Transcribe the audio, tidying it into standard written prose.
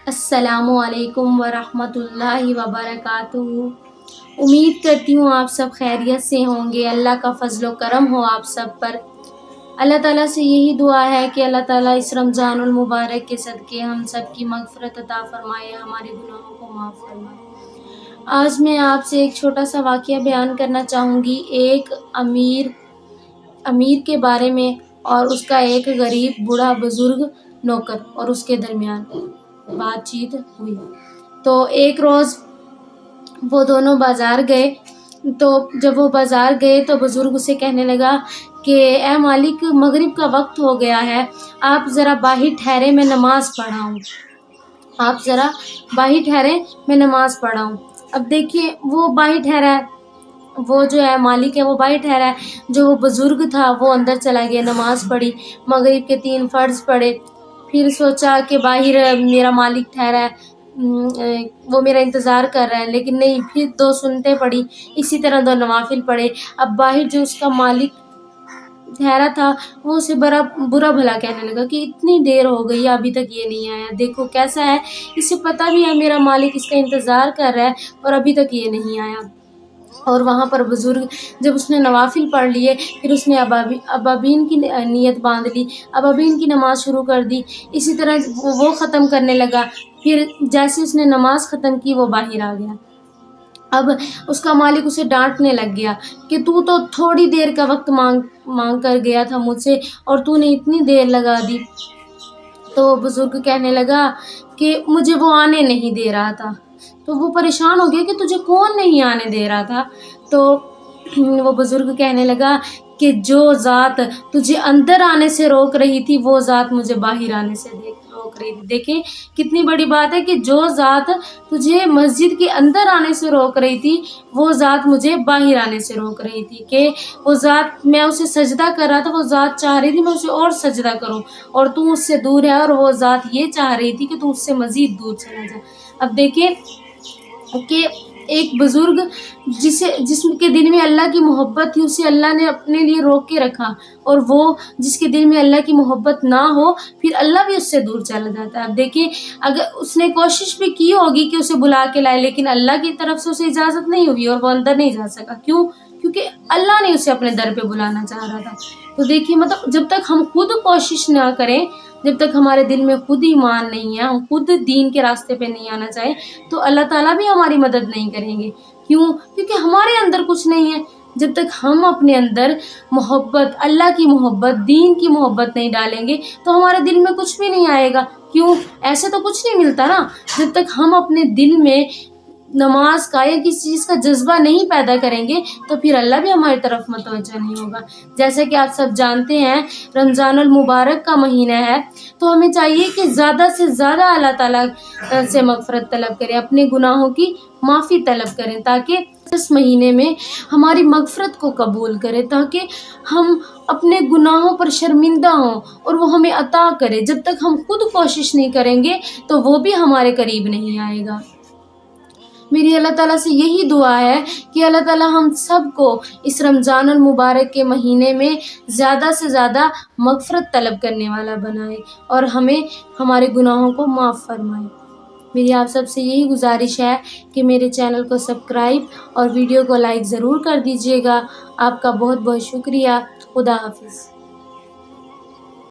السلام علیکم ورحمۃ اللہ وبرکاتہ۔ امید کرتی ہوں آپ سب خیریت سے ہوں گے، اللہ کا فضل و کرم ہو آپ سب پر۔ اللہ تعالیٰ سے یہی دعا ہے کہ اللہ تعالیٰ اس رمضان المبارک کے صدقے ہم سب کی مغفرت عطا فرمائے، ہمارے گناہوں کو معاف فرمائے۔ آج میں آپ سے ایک چھوٹا سا واقعہ بیان کرنا چاہوں گی، ایک امیر کے بارے میں اور اس کا ایک غریب بوڑھا بزرگ نوکر اور اس کے درمیان بات چیت ہوئی۔ تو ایک روز وہ دونوں بازار گئے، تو جب وہ بازار گئے تو بزرگ اسے کہنے لگا کہ اے مالک، مغرب کا وقت ہو گیا ہے، آپ ذرا باہر ٹھہرے، میں نماز پڑھاؤں۔ آپ ذرا باہر ٹھہرے، میں نماز پڑھاؤں۔ اب دیکھیے وہ باہر ٹھہرا ہے، وہ جو ہے مالک ہے وہ باہر ٹھہرا ہے، جو وہ بزرگ تھا وہ اندر چلا گیا، نماز پڑھی، مغرب کے 3 فرض پڑھے، پھر سوچا کہ باہر میرا مالک ٹھہرا ہے، وہ میرا انتظار کر رہا ہے، لیکن نہیں، پھر 2 سنتیں پڑھی، اسی طرح 2 نوافل پڑھے۔ اب باہر جو اس کا مالک ٹھہرا تھا وہ اسے برا بھلا کہنے لگا کہ اتنی دیر ہو گئی ابھی تک یہ نہیں آیا، دیکھو کیسا ہے، اسے پتہ بھی ہے میرا مالک اس کا انتظار کر رہا ہے اور ابھی تک یہ نہیں آیا۔ اور وہاں پر بزرگ جب اس نے نوافل پڑھ لیے، پھر اس نے ابابین کی نیت باندھ لی، ابابین کی نماز شروع کر دی، اسی طرح وہ ختم کرنے لگا، پھر جیسے اس نے نماز ختم کی وہ باہر آ گیا۔ اب اس کا مالک اسے ڈانٹنے لگ گیا کہ تو تھوڑی دیر کا وقت مانگ کر گیا تھا مجھ سے اور تو نے اتنی دیر لگا دی۔ تو وہ بزرگ کہنے لگا کہ مجھے وہ آنے نہیں دے رہا تھا۔ تو وہ پریشان ہو گیا کہ تجھے کون نہیں آنے دے رہا تھا؟ تو وہ بزرگ کہنے لگا کہ جو ذات تجھے اندر آنے سے روک رہی تھی وہ ذات مجھے باہر آنے سے روک رہی تھی۔ دیکھیں کتنی بڑی بات ہے کہ جو ذات تجھے مسجد کے اندر آنے سے روک رہی تھی وہ ذات مجھے باہر آنے سے روک رہی تھی، کہ وہ ذات، میں اسے سجدہ کر رہا تھا، وہ ذات چاہ رہی تھی میں اسے اور سجدہ کروں، اور تو اس سے دور ہے، اور وہ ذات یہ چاہ رہی تھی کہ تو اس سے مزید دور چلا جا۔ اب دیکھیں کہ ایک بزرگ جس کے دل میں اللہ کی محبت تھی، اسے اللہ نے اپنے لیے روک کے رکھا، اور وہ جس کے دل میں اللہ کی محبت نہ ہو پھر اللہ بھی اس سے دور چلا جاتا ہے۔ اب دیکھیں اگر اس نے کوشش بھی کی ہوگی کہ اسے بلا کے لائے، لیکن اللہ کی طرف سے اسے اجازت نہیں ہوئی اور وہ اندر نہیں جا سکا۔ کیوں؟ کیونکہ اللہ نے اسے اپنے در پہ بلانا چاہ رہا تھا۔ تو دیکھیے مطلب جب تک ہم خود کوشش نہ کریں، جب تک ہمارے دل میں خود ایمان نہیں ہے، ہم خود دین کے راستے پہ نہیں آنا چاہیں، تو اللہ تعالیٰ بھی ہماری مدد نہیں کریں گے۔ کیوں؟ کیونکہ ہمارے اندر کچھ نہیں ہے۔ جب تک ہم اپنے اندر محبت، اللہ کی محبت، دین کی محبت نہیں ڈالیں گے تو ہمارے دل میں کچھ بھی نہیں آئے گا۔ کیوں؟ ایسے تو کچھ نہیں ملتا نا۔ جب تک ہم اپنے دل میں نماز کا یا کسی چیز کا جذبہ نہیں پیدا کریں گے تو پھر اللہ بھی ہماری طرف متوجہ نہیں ہوگا۔ جیسا کہ آپ سب جانتے ہیں رمضان المبارک کا مہینہ ہے، تو ہمیں چاہیے کہ زیادہ سے زیادہ اللہ تعالیٰ سے مغفرت طلب کریں، اپنے گناہوں کی معافی طلب کریں، تاکہ اس مہینے میں ہماری مغفرت کو قبول کرے، تاکہ ہم اپنے گناہوں پر شرمندہ ہوں اور وہ ہمیں عطا کرے۔ جب تک ہم خود کوشش نہیں کریں گے تو وہ بھی ہمارے قریب نہیں آئے گا۔ میری اللہ تعالیٰ سے یہی دعا ہے کہ اللہ تعالیٰ ہم سب کو اس رمضان المبارک کے مہینے میں زیادہ سے زیادہ مغفرت طلب کرنے والا بنائے اور ہمیں ہمارے گناہوں کو معاف فرمائے۔ میری آپ سب سے یہی گزارش ہے کہ میرے چینل کو سبسکرائب اور ویڈیو کو لائک ضرور کر دیجیے گا۔ آپ کا بہت بہت شکریہ۔ خدا حافظ۔